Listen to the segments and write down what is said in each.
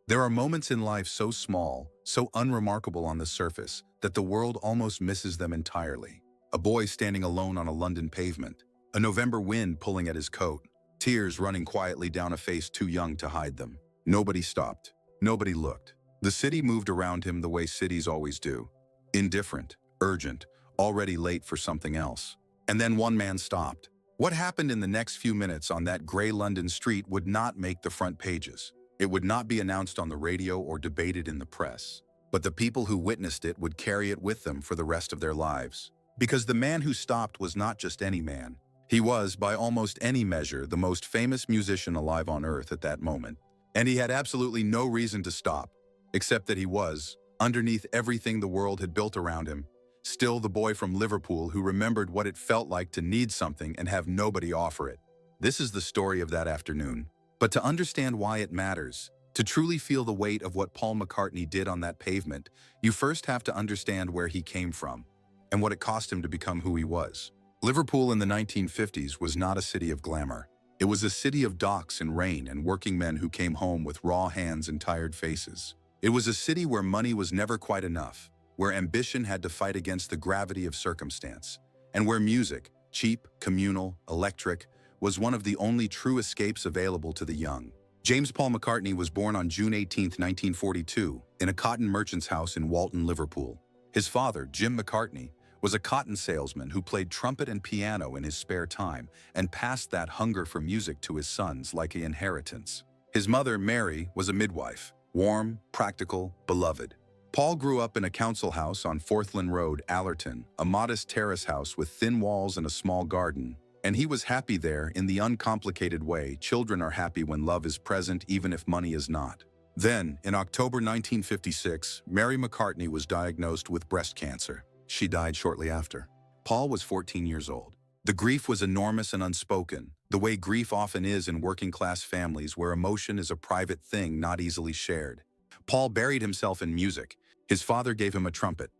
There are moments in life so small, so unremarkable on the surface, that the world almost misses them entirely. A boy standing alone on a London pavement, a November wind pulling at his coat, tears running quietly down a face too young to hide them. Nobody stopped. Nobody looked. The city moved around him the way cities always do. Indifferent, urgent, already late for something else. And then one man stopped. What happened in the next few minutes on that gray London street would not make the front pages. It would not be announced on the radio or debated in the press. But the people who witnessed it would carry it with them for the rest of their lives. Because the man who stopped was not just any man. He was, by almost any measure, the most famous musician alive on earth at that moment. And he had absolutely no reason to stop, except that he was, underneath everything the world had built around him, still the boy from Liverpool who remembered what it felt like to need something and have nobody offer it. This is the story of that afternoon. But to understand why it matters, to truly feel the weight of what Paul McCartney did on that pavement, you first have to understand where he came from and what it cost him to become who he was. Liverpool in the 1950s was not a city of glamour. It was a city of docks and rain and working men who came home with raw hands and tired faces. It was a city where money was never quite enough, where ambition had to fight against the gravity of circumstance, and where music, cheap, communal, electric, was one of the only true escapes available to the young. James Paul McCartney was born on June 18, 1942, in a cotton merchant's house in Walton, Liverpool. His father, Jim McCartney, was a cotton salesman who played trumpet and piano in his spare time and passed that hunger for music to his sons like an inheritance. His mother, Mary, was a midwife, warm, practical, beloved. Paul grew up in a council house on Forthland Road, Allerton, a modest terrace house with thin walls and a small garden. And he was happy there in the uncomplicated way children are happy when love is present even if money is not. Then, in October 1956, Mary McCartney was diagnosed with breast cancer. She died shortly after. Paul was 14 years old. The grief was enormous and unspoken, the way grief often is in working-class families where emotion is a private thing not easily shared. Paul buried himself in music. His father gave him a trumpet.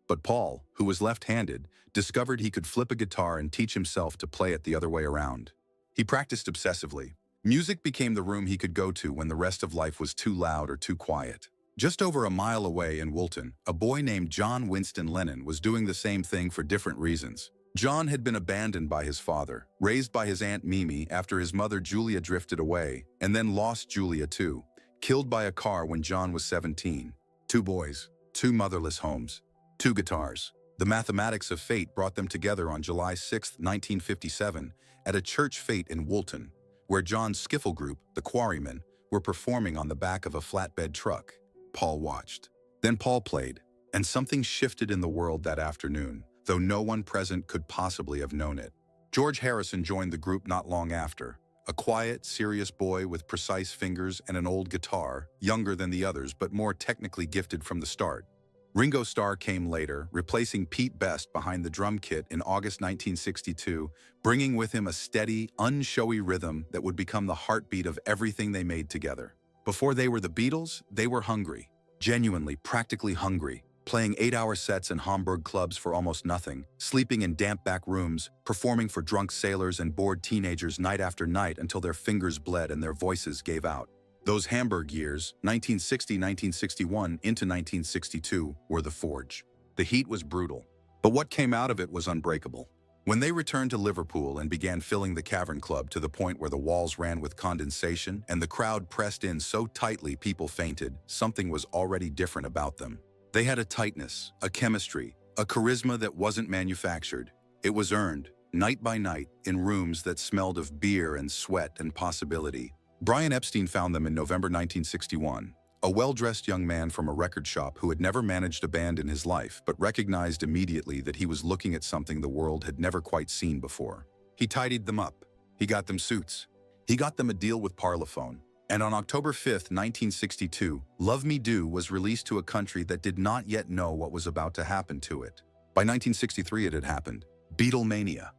But Paul, who was left-handed, discovered he could flip a guitar and teach himself to play it the other way around. He practiced obsessively. Music became the room he could go to when the rest of life was too loud or too quiet. Just over a mile away in Woolton, a boy named John Winston Lennon was doing the same thing for different reasons. John had been abandoned by his father, raised by his Aunt Mimi after his mother Julia drifted away, and then lost Julia too, killed by a car when John was 17. 2 boys, 2 motherless homes. 2 guitars. The mathematics of fate brought them together on July 6, 1957, at a church fete in Woolton, where John's skiffle group, the Quarrymen, were performing on the back of a flatbed truck. Paul watched. Then Paul played, and something shifted in the world that afternoon, though no one present could possibly have known it. George Harrison joined the group not long after, a quiet, serious boy with precise fingers and an old guitar, younger than the others but more technically gifted from the start. Ringo Starr came later, replacing Pete Best behind the drum kit in August 1962, bringing with him a steady, unshowy rhythm that would become the heartbeat of everything they made together. Before they were the Beatles, they were hungry. Genuinely, practically hungry. Playing 8-hour sets in Hamburg clubs for almost nothing, sleeping in damp back rooms, performing for drunk sailors and bored teenagers night after night until their fingers bled and their voices gave out. Those Hamburg years, 1960, 1961 into 1962, were the forge. The heat was brutal, but what came out of it was unbreakable. When they returned to Liverpool and began filling the Cavern Club to the point where the walls ran with condensation and the crowd pressed in so tightly people fainted, something was already different about them. They had a tightness, a chemistry, a charisma that wasn't manufactured. It was earned, night by night, in rooms that smelled of beer and sweat and possibility. Brian Epstein found them in November 1961, a well-dressed young man from a record shop who had never managed a band in his life but recognized immediately that he was looking at something the world had never quite seen before. He tidied them up. He got them suits. He got them a deal with Parlophone. And on October 5, 1962, Love Me Do was released to a country that did not yet know what was about to happen to it. By 1963 it had happened. Beatlemania.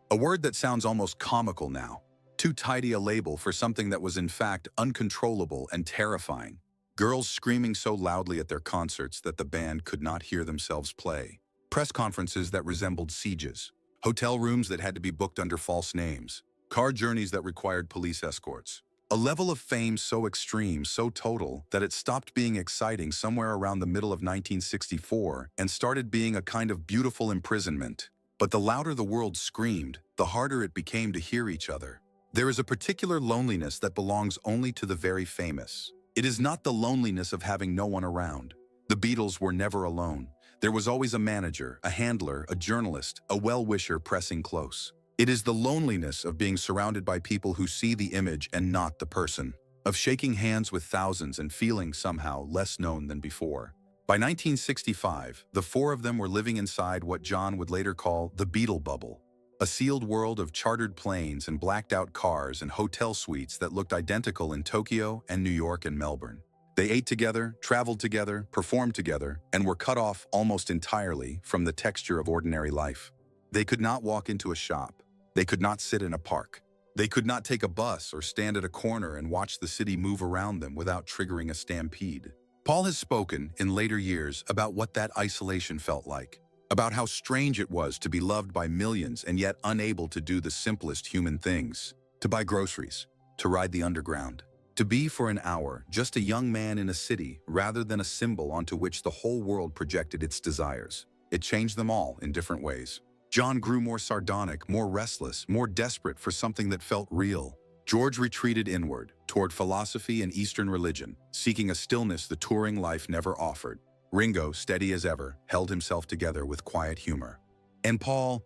A word that sounds almost comical now. Too tidy a label for something that was in fact uncontrollable and terrifying. Girls screaming so loudly at their concerts that the band could not hear themselves play. Press conferences that resembled sieges. Hotel rooms that had to be booked under false names. Car journeys that required police escorts. A level of fame so extreme, so total, that it stopped being exciting somewhere around the middle of 1964 and started being a kind of beautiful imprisonment. But the louder the world screamed, the harder it became to hear each other. There is a particular loneliness that belongs only to the very famous. It is not the loneliness of having no one around. The Beatles were never alone. There was always a manager, a handler, a journalist, a well-wisher pressing close. It is the loneliness of being surrounded by people who see the image and not the person, of shaking hands with thousands and feeling somehow less known than before. By 1965, the four of them were living inside what John would later call the Beatle bubble, a sealed world of chartered planes and blacked-out cars and hotel suites that looked identical in Tokyo and New York and Melbourne. They ate together, traveled together, performed together, and were cut off almost entirely from the texture of ordinary life. They could not walk into a shop. They could not sit in a park. They could not take a bus or stand at a corner and watch the city move around them without triggering a stampede. Paul has spoken in later years about what that isolation felt like, about how strange it was to be loved by millions and yet unable to do the simplest human things, to buy groceries, to ride the underground, to be for an hour just a young man in a city rather than a symbol onto which the whole world projected its desires. It changed them all in different ways. John grew more sardonic, more restless, more desperate for something that felt real. George retreated inward, toward philosophy and Eastern religion, seeking a stillness the touring life never offered. Ringo, steady as ever, held himself together with quiet humor. And Paul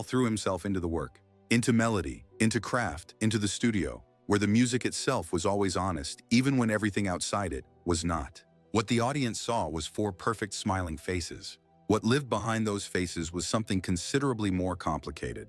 threw himself into the work, into melody, into craft, into the studio, where the music itself was always honest, even when everything outside it was not. What the audience saw was four perfect smiling faces. What lived behind those faces was something considerably more complicated.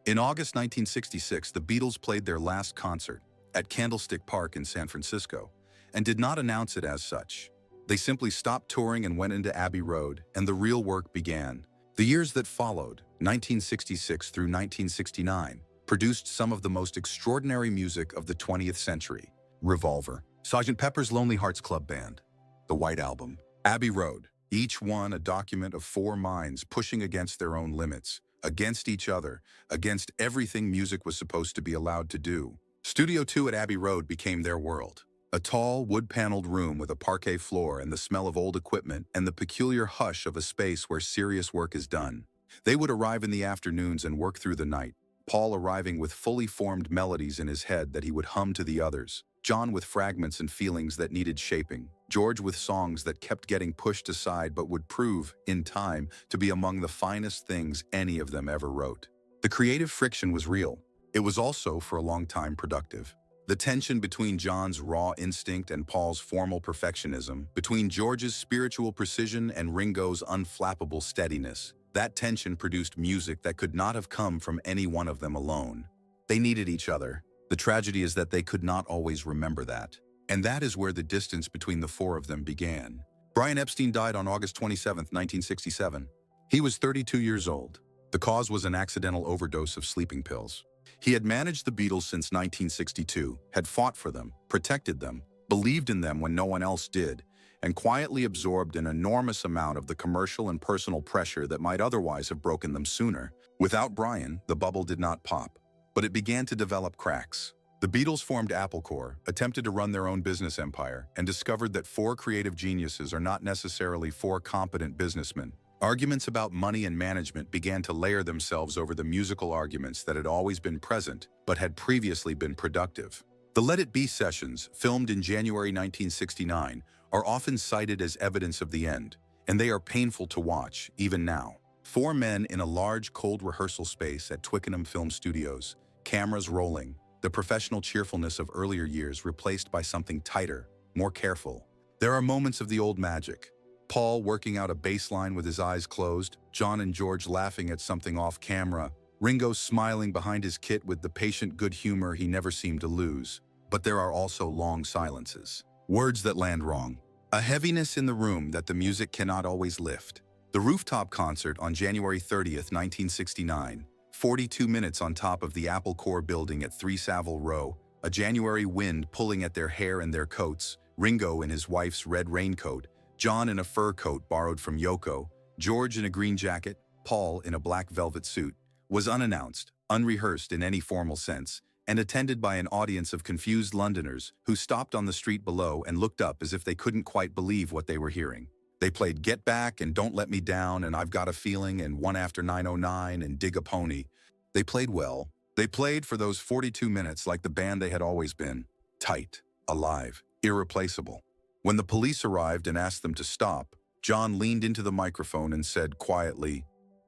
In August 1966, the Beatles played their last concert at Candlestick Park in San Francisco and did not announce it as such. They simply stopped touring and went into Abbey Road, and the real work began. The years that followed, 1966 through 1969, produced some of the most extraordinary music of the 20th century. Revolver, Sgt. Pepper's Lonely Hearts Club Band, The White Album, Abbey Road, each one a document of four minds pushing against their own limits, against each other, against everything music was supposed to be allowed to do. Studio 2 at Abbey Road became their world. A tall, wood-paneled room with a parquet floor and the smell of old equipment and the peculiar hush of a space where serious work is done. They would arrive in the afternoons and work through the night, Paul arriving with fully formed melodies in his head that he would hum to the others, John with fragments and feelings that needed shaping, George with songs that kept getting pushed aside but would prove, in time, to be among the finest things any of them ever wrote. The creative friction was real. It was also, for a long time, productive. The tension between John's raw instinct and Paul's formal perfectionism, between George's spiritual precision and Ringo's unflappable steadiness, that tension produced music that could not have come from any one of them alone. They needed each other. The tragedy is that they could not always remember that. And that is where the distance between the four of them began. Brian Epstein died on August 27, 1967. He was 32 years old. The cause was an accidental overdose of sleeping pills. He had managed the Beatles since 1962, had fought for them, protected them, believed in them when no one else did, and quietly absorbed an enormous amount of the commercial and personal pressure that might otherwise have broken them sooner. Without Brian, the bubble did not pop, but it began to develop cracks. The Beatles formed Apple Corps, attempted to run their own business empire, and discovered that four creative geniuses are not necessarily four competent businessmen. Arguments about money and management began to layer themselves over the musical arguments that had always been present, but had previously been productive. The Let It Be sessions, filmed in January 1969, are often cited as evidence of the end, and they are painful to watch, even now. Four men in a large, cold rehearsal space at Twickenham Film Studios, cameras rolling, the professional cheerfulness of earlier years replaced by something tighter, more careful. There are moments of the old magic. Paul working out a bass line with his eyes closed, John and George laughing at something off camera, Ringo smiling behind his kit with the patient good humor he never seemed to lose. But there are also long silences. Words that land wrong. A heaviness in the room that the music cannot always lift. The rooftop concert on January 30th, 1969, 42 minutes on top of the Apple Corps building at 3 Savile Row, a January wind pulling at their hair and their coats, Ringo in his wife's red raincoat, John in a fur coat borrowed from Yoko, George in a green jacket, Paul in a black velvet suit, was unannounced, unrehearsed in any formal sense, and attended by an audience of confused Londoners who stopped on the street below and looked up as if they couldn't quite believe what they were hearing. They played Get Back and Don't Let Me Down and I've Got a Feeling and One After 909 and Dig a Pony. They played well. They played for those 42 minutes like the band they had always been. Tight, alive, irreplaceable. When the police arrived and asked them to stop, John leaned into the microphone and said quietly,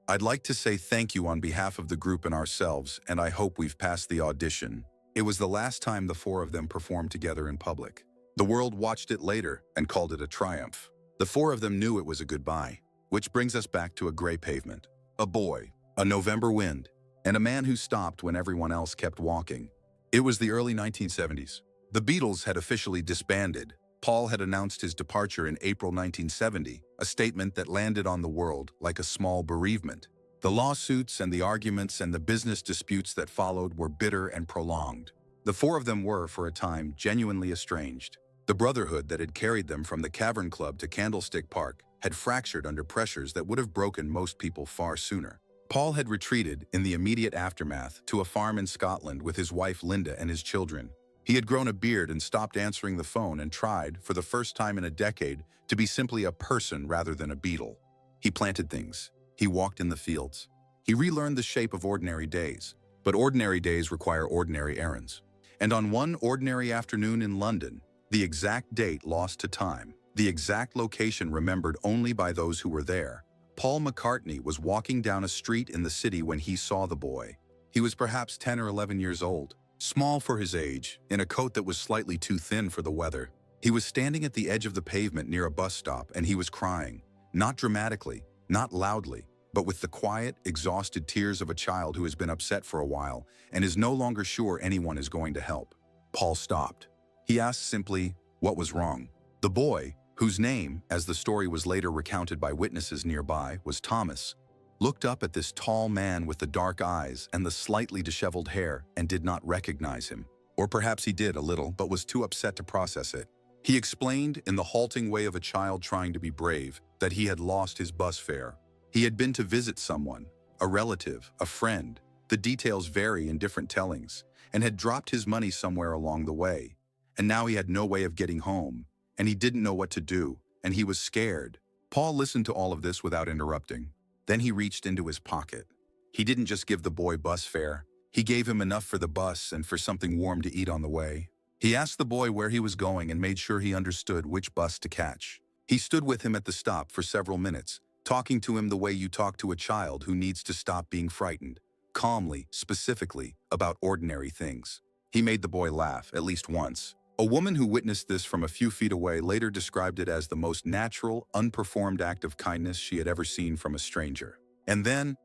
"I'd like to say thank you on behalf of the group and ourselves, and I hope we've passed the audition." It was the last time the four of them performed together in public. The world watched it later and called it a triumph. The four of them knew it was a goodbye, which brings us back to a gray pavement, a boy, a November wind, and a man who stopped when everyone else kept walking. It was the early 1970s. The Beatles had officially disbanded. Paul had announced his departure in April 1970, a statement that landed on the world like a small bereavement. The lawsuits and the arguments and the business disputes that followed were bitter and prolonged. The four of them were, for a time, genuinely estranged. The brotherhood that had carried them from the Cavern Club to Candlestick Park had fractured under pressures that would have broken most people far sooner. Paul had retreated in the immediate aftermath to a farm in Scotland with his wife Linda and his children. He had grown a beard and stopped answering the phone and tried, for the first time in a decade, to be simply a person rather than a Beatle. He planted things. He walked in the fields. He relearned the shape of ordinary days. But ordinary days require ordinary errands. And on one ordinary afternoon in London, the exact date lost to time, the exact location remembered only by those who were there, Paul McCartney was walking down a street in the city when he saw the boy. He was perhaps 10 or 11 years old, small for his age, in a coat that was slightly too thin for the weather. He was standing at the edge of the pavement near a bus stop and he was crying, not dramatically, not loudly, but with the quiet, exhausted tears of a child who has been upset for a while and is no longer sure anyone is going to help. Paul stopped. He asked simply, what was wrong? The boy, whose name, as the story was later recounted by witnesses nearby, was Thomas, looked up at this tall man with the dark eyes and the slightly disheveled hair and did not recognize him. Or perhaps he did a little, but was too upset to process it. He explained, in the halting way of a child trying to be brave, that he had lost his bus fare. He had been to visit someone, a relative, a friend, the details vary in different tellings, and had dropped his money somewhere along the way. And now he had no way of getting home, and he didn't know what to do, and he was scared. Paul listened to all of this without interrupting. Then he reached into his pocket. He didn't just give the boy bus fare. He gave him enough for the bus and for something warm to eat on the way. He asked the boy where he was going and made sure he understood which bus to catch. He stood with him at the stop for several minutes, talking to him the way you talk to a child who needs to stop being frightened, calmly, specifically, about ordinary things. He made the boy laugh, at least once. A woman who witnessed this from a few feet away later described it as the most natural, unperformed act of kindness she had ever seen from a stranger. And then,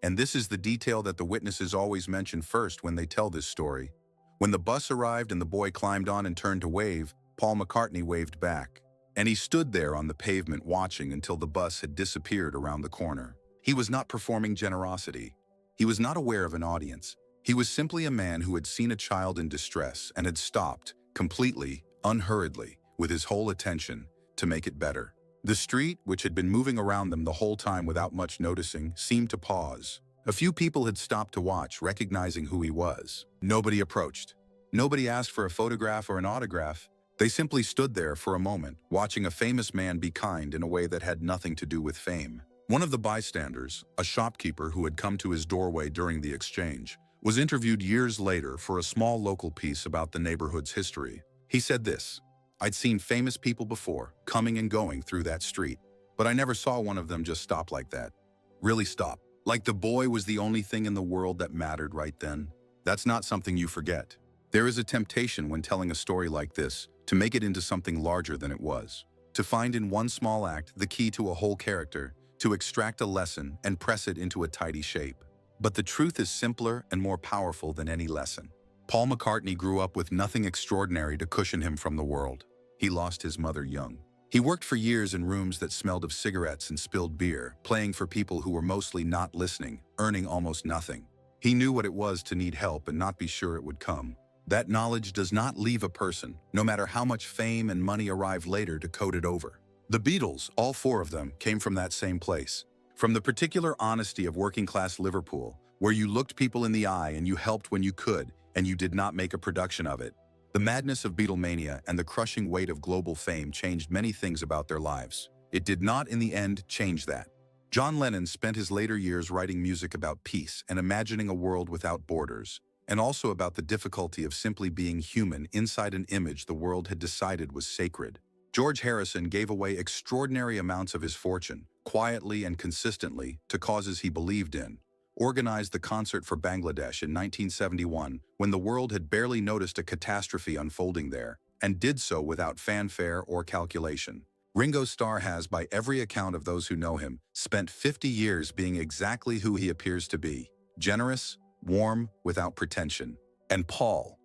and this is the detail that the witnesses always mention first when they tell this story, when the bus arrived and the boy climbed on and turned to wave, Paul McCartney waved back. And he stood there on the pavement watching until the bus had disappeared around the corner. He was not performing generosity. He was not aware of an audience. He was simply a man who had seen a child in distress and had stopped, completely, unhurriedly, with his whole attention, to make it better. The street, which had been moving around them the whole time without much noticing, seemed to pause. A few people had stopped to watch, recognizing who he was. Nobody approached. Nobody asked for a photograph or an autograph. They simply stood there for a moment, watching a famous man be kind in a way that had nothing to do with fame. One of the bystanders, a shopkeeper who had come to his doorway during the exchange, was interviewed years later for a small local piece about the neighborhood's history. He said this, "I'd seen famous people before, coming and going through that street, but I never saw one of them just stop like that. Really stop. Like the boy was the only thing in the world that mattered right then. That's not something you forget." There is a temptation when telling a story like this to make it into something larger than it was, to find in one small act the key to a whole character, to extract a lesson and press it into a tidy shape. But the truth is simpler and more powerful than any lesson. Paul McCartney grew up with nothing extraordinary to cushion him from the world. He lost his mother young. He worked for years in rooms that smelled of cigarettes and spilled beer, playing for people who were mostly not listening, earning almost nothing. He knew what it was to need help and not be sure it would come. That knowledge does not leave a person, no matter how much fame and money arrive later to coat it over. The Beatles, all four of them, came from that same place. From the particular honesty of working-class Liverpool, where you looked people in the eye and you helped when you could, and you did not make a production of it. The madness of Beatlemania and the crushing weight of global fame changed many things about their lives. It did not, in the end, change that. John Lennon spent his later years writing music about peace and imagining a world without borders, and also about the difficulty of simply being human inside an image the world had decided was sacred. George Harrison gave away extraordinary amounts of his fortune, quietly and consistently, to causes he believed in. Organized the concert for Bangladesh in 1971 when the world had barely noticed a catastrophe unfolding there, and did so without fanfare or calculation. Ringo Starr has, by every account of those who know him, spent 50 years being exactly who he appears to be: generous, warm, without pretension. And Paul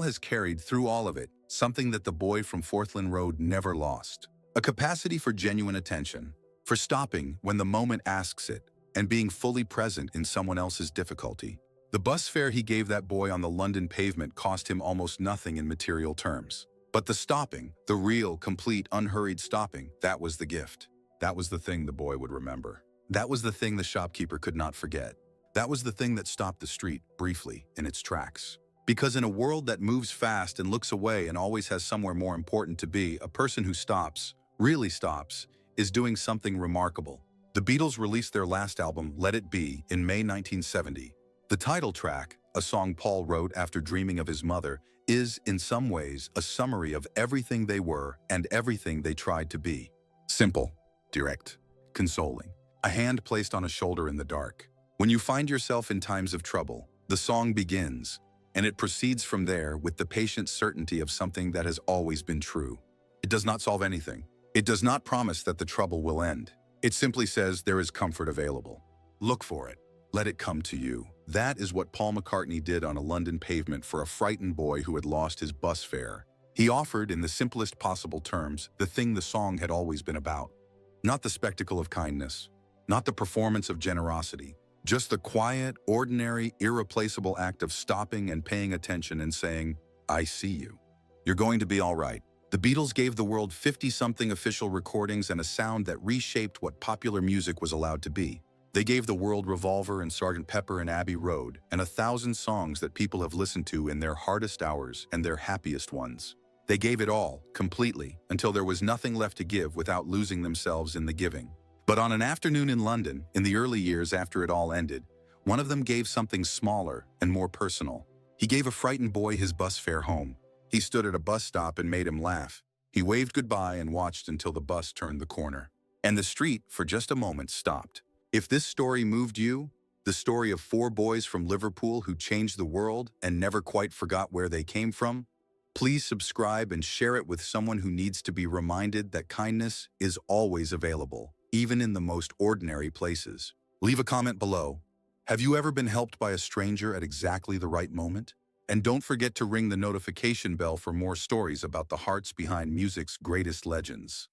has carried through all of it something that the boy from Forthland Road never lost: a capacity for genuine attention, for stopping when the moment asks it, and being fully present in someone else's difficulty. The bus fare he gave that boy on the London pavement cost him almost nothing in material terms. But the stopping, the real, complete, unhurried stopping, that was the gift. That was the thing the boy would remember. That was the thing the shopkeeper could not forget. That was the thing that stopped the street, briefly, in its tracks. Because in a world that moves fast and looks away and always has somewhere more important to be, a person who stops, really stops, is doing something remarkable. The Beatles released their last album, Let It Be, in May 1970. The title track, a song Paul wrote after dreaming of his mother, is, in some ways, a summary of everything they were and everything they tried to be. Simple, direct, consoling. A hand placed on a shoulder in the dark. When you find yourself in times of trouble, the song begins, and it proceeds from there with the patient certainty of something that has always been true. It does not solve anything. It does not promise that the trouble will end. It simply says there is comfort available. Look for it. Let it come to you. That is what Paul McCartney did on a London pavement for a frightened boy who had lost his bus fare. He offered, in the simplest possible terms, the thing the song had always been about. Not the spectacle of kindness, not the performance of generosity, just the quiet, ordinary, irreplaceable act of stopping and paying attention and saying, I see you. You're going to be all right. The Beatles gave the world 50-something official recordings and a sound that reshaped what popular music was allowed to be. They gave the world Revolver and Sgt. Pepper and Abbey Road, and 1,000 songs that people have listened to in their hardest hours and their happiest ones. They gave it all, completely, until there was nothing left to give without losing themselves in the giving. But on an afternoon in London, in the early years after it all ended, one of them gave something smaller and more personal. He gave a frightened boy his bus fare home. He stood at a bus stop and made him laugh. He waved goodbye and watched until the bus turned the corner. And the street, for just a moment, stopped. If this story moved you, the story of 4 boys from Liverpool who changed the world and never quite forgot where they came from, please subscribe and share it with someone who needs to be reminded that kindness is always available, even in the most ordinary places. Leave a comment below. Have you ever been helped by a stranger at exactly the right moment? And don't forget to ring the notification bell for more stories about the hearts behind music's greatest legends.